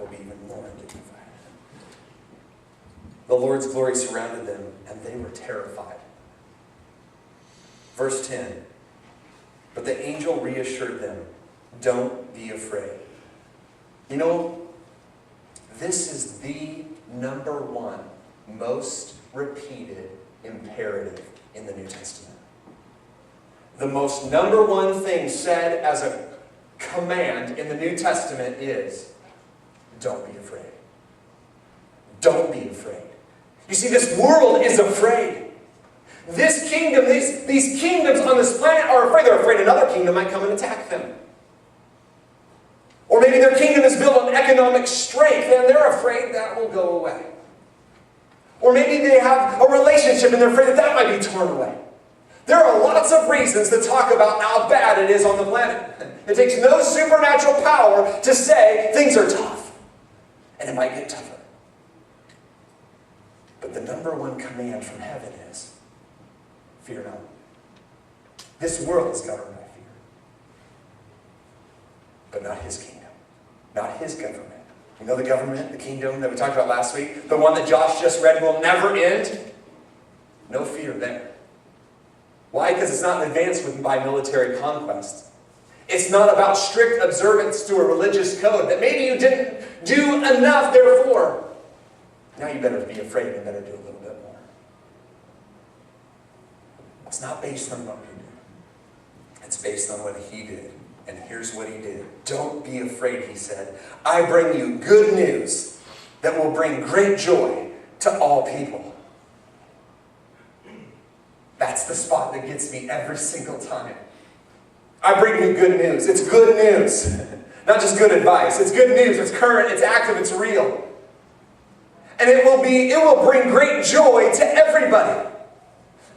will be even more dignified. The Lord's glory surrounded them, and they were terrified. Verse 10, but the angel reassured them, don't be afraid. You know, this is the number one most repeated imperative in the New Testament. The most number one thing said as a command in the New Testament is, don't be afraid. Don't be afraid. You see, this world is afraid. This kingdom, these kingdoms on this planet are afraid. They're afraid another kingdom might come and attack them. Or maybe their kingdom is built on economic strength and they're afraid that will go away. Or maybe they have a relationship and they're afraid that that might be torn away. There are lots of reasons to talk about how bad it is on the planet. It takes no supernatural power to say things are tough. And it might get tougher. But the number one command from heaven is, fear not. This world is governed by fear. But not his kingdom. Not his government. You know the government, the kingdom that we talked about last week? The one that Josh just read will never end? No fear there. Why? Because it's not advanced by military conquest. It's not about strict observance to a religious code that maybe you didn't do enough, therefore. Now you better be afraid and better do a little bit more. It's not based on what you do. It's based on what he did. And here's what he did. Don't be afraid, he said. I bring you good news that will bring great joy to all people. That's the spot that gets me every single time. I bring you good news. It's good news. Not just good advice. It's good news. It's current. It's active. It's real. And it will bring great joy to everybody.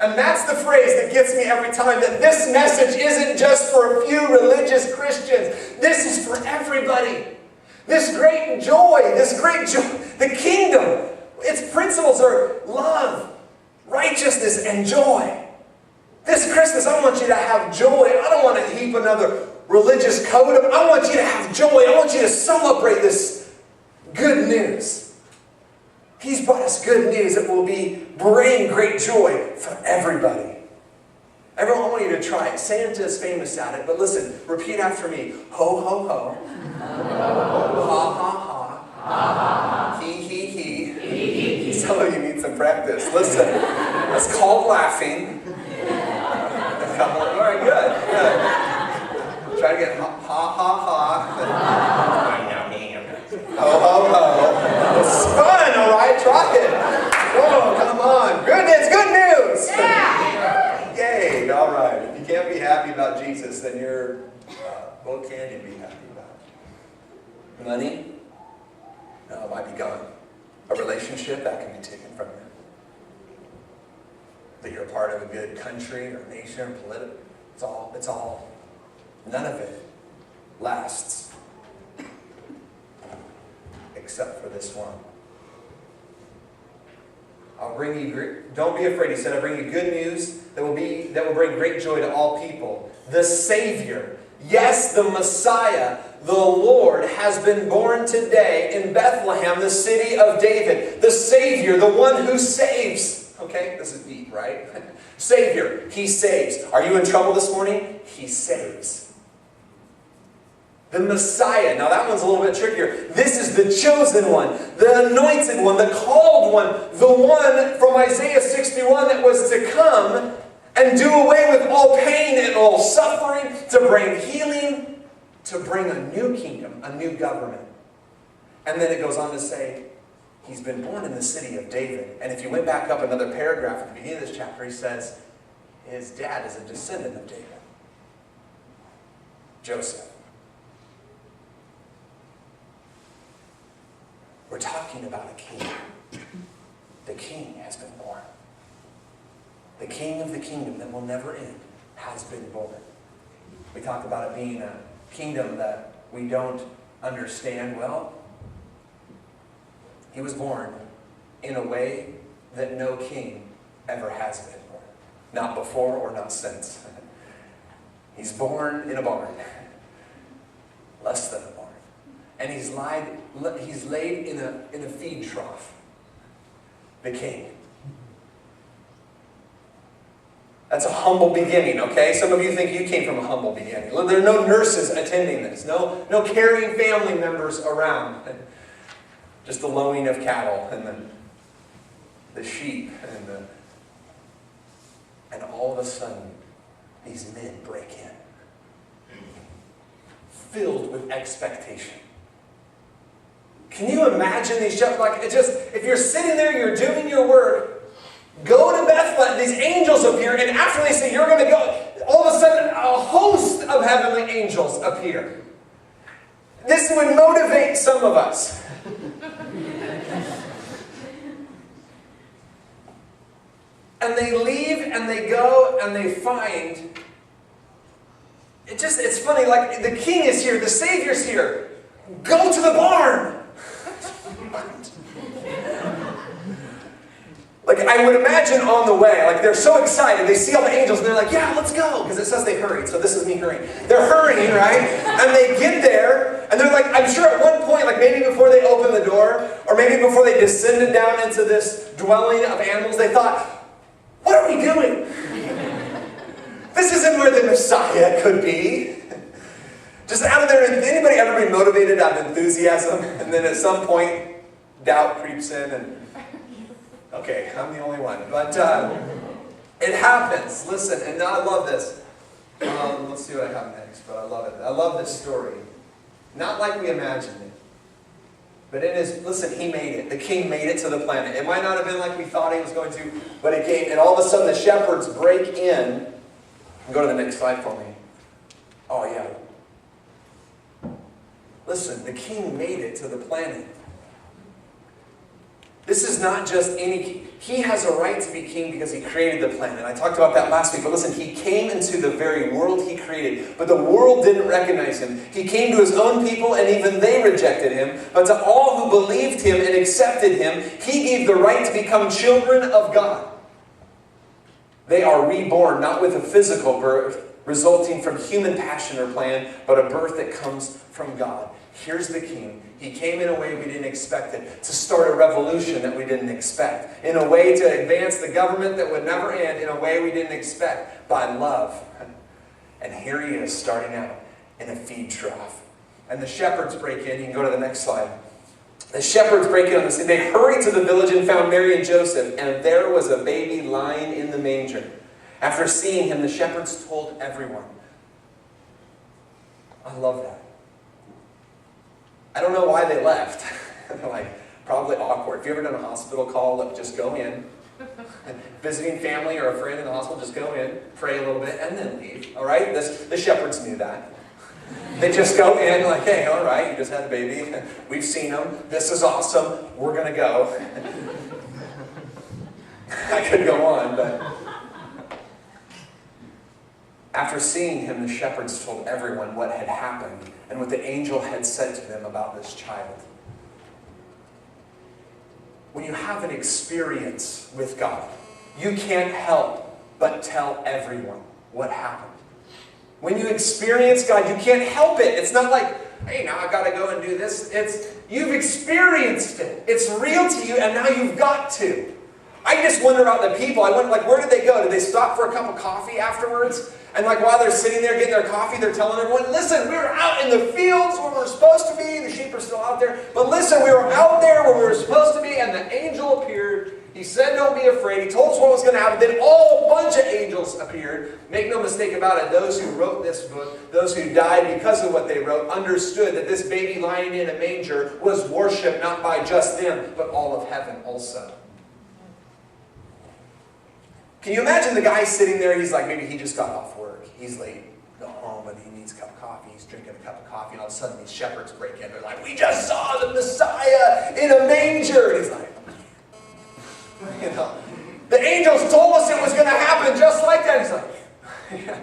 And that's the phrase that gets me every time, that this message isn't just for a few religious Christians. This is for everybody. This great joy, the kingdom, its principles are love, righteousness, and joy. This Christmas, I want you to have joy. I don't want to heap another religious code. I want you to have joy. I want you to celebrate this good news. He's brought us good news that will bring great joy for everybody. Everyone, I want you to try it. Santa is famous at it, but listen, repeat after me. Ho, ho, ho. Ha, ha, ha. He, he, he. Some of you need some practice. Listen, that's called laughing. All right, good. Try to get ha, ha, ha. Ho, ho, ho. It's fun, all right? Try it. Oh, come on. Goodness, good news. Yeah. Yay, all right. If you can't be happy about Jesus, then what can you be happy about? Money? No, it might be gone. A relationship? That can be taken from you. That you're a part of a good country or nation or political. It's all. None of it lasts. Except for this one. I'll bring you, don't be afraid, he said, I'll bring you good news that will bring great joy to all people. The Savior, yes, the Messiah, the Lord, has been born today in Bethlehem, the city of David. The Savior, the one who saves. Okay, this is deep, right? Savior, he saves. Are you in trouble this morning? He saves. The Messiah. Now that one's a little bit trickier. This is the chosen one, the anointed one, the called one, the one from Isaiah 61 that was to come and do away with all pain and all suffering, to bring healing, to bring a new kingdom, a new government. And then it goes on to say, he's been born in the city of David. And if you went back up another paragraph at the beginning of this chapter, he says, his dad is a descendant of David. Joseph. We're talking about a king. The king has been born. The king of the kingdom that will never end has been born. We talk about it being a kingdom that we don't understand well. He was born in a way that no king ever has been born. Not before or not since. He's born in a barn. Less than a barn. and he's laid in a feed trough. The king. That's a humble beginning, okay? Some of you think you came from a humble beginning. There are no nurses attending this. No caring family members around. Just the lowing of cattle and the sheep and all of a sudden these men break in. Filled with expectation. Can you imagine these shepherds? Like, if you're sitting there, you're doing your work, go to Bethlehem, these angels appear, and after they say you're going to go, all of a sudden a host of heavenly angels appear. This would motivate some of us. And they leave and they go and they find, it's funny, like the king is here, the Savior's here. Go to the barn. Like, I would imagine on the way, like they're so excited, they see all the angels and they're like, yeah, let's go, because it says they hurried, so this is me hurrying. They're hurrying, right? And they get there, and they're like, I'm sure at one point, like maybe before they opened the door, or maybe before they descended down into this dwelling of animals, they thought, what are we doing? This isn't where the Messiah could be. Just out of there, anybody ever been motivated out of enthusiasm, and then at some point, doubt creeps in and okay, I'm the only one. But it happens. Listen, and I love this. Let's see what I have next, but I love it. I love this story. Not like we imagined it. But it is, listen, he made it. The king made it to the planet. It might not have been like we thought he was going to, but it came. And all of a sudden the shepherds break in. Go to the next slide for me. Oh, yeah. Listen, the king made it to the planet. This is not just any king. He has a right to be king because he created the planet. I talked about that last week. But listen, he came into the very world he created. But the world didn't recognize him. He came to his own people and even they rejected him. But to all who believed him and accepted him, he gave the right to become children of God. They are reborn, not with a physical birth, resulting from human passion or plan, but a birth that comes from God. Here's the king. He came in a way we didn't expect it, to start a revolution that we didn't expect, in a way to advance the government that would never end, in a way we didn't expect, by love. And here he is, starting out in a feed trough. And the shepherds break in. You can go to the next slide. The shepherds break in on the scene. They hurried to the village and found Mary and Joseph, and there was a baby lying in the manger. After seeing him, the shepherds told everyone. I love that. I don't know why they left. They're like, probably awkward. If you ever done a hospital call, look, just go in. Visiting family or a friend in the hospital, just go in, pray a little bit, and then leave. All right? The shepherds knew that. They just go in like, hey, all right, you just had a baby. We've seen them. This is awesome. We're going to go. I could go on, but after seeing him, the shepherds told everyone what had happened and what the angel had said to them about this child. When you have an experience with God, you can't help but tell everyone what happened. When you experience God, you can't help it. It's not like, hey, now I've got to go and do this. You've experienced it. It's real to you, and now you've got to. I just wonder about the people. I wonder, like, where did they go? Did they stop for a cup of coffee afterwards? And like while they're sitting there getting their coffee, they're telling everyone, listen, we were out in the fields where we were supposed to be. The sheep are still out there. But listen, we were out there where we were supposed to be, and the angel appeared. He said, don't be afraid. He told us what was going to happen. Then a whole bunch of angels appeared. Make no mistake about it, those who wrote this book, those who died because of what they wrote, understood that this baby lying in a manger was worshipped not by just them, but all of heaven also. Can you imagine the guy sitting there? He's like, maybe he just got off work. He's late. Go home, and he needs a cup of coffee. He's drinking a cup of coffee, and all of a sudden these shepherds break in. They're like, we just saw the Messiah in a manger. And he's like, you know, the angels told us it was going to happen just like that. He's like, yeah.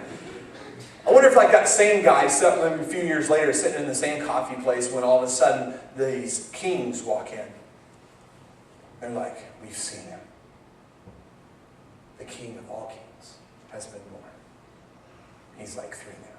I wonder if like that same guy, a few years later, sitting in the same coffee place when all of a sudden these kings walk in. They're like, we've seen him. The King of all kings has been born. He's like 3 now.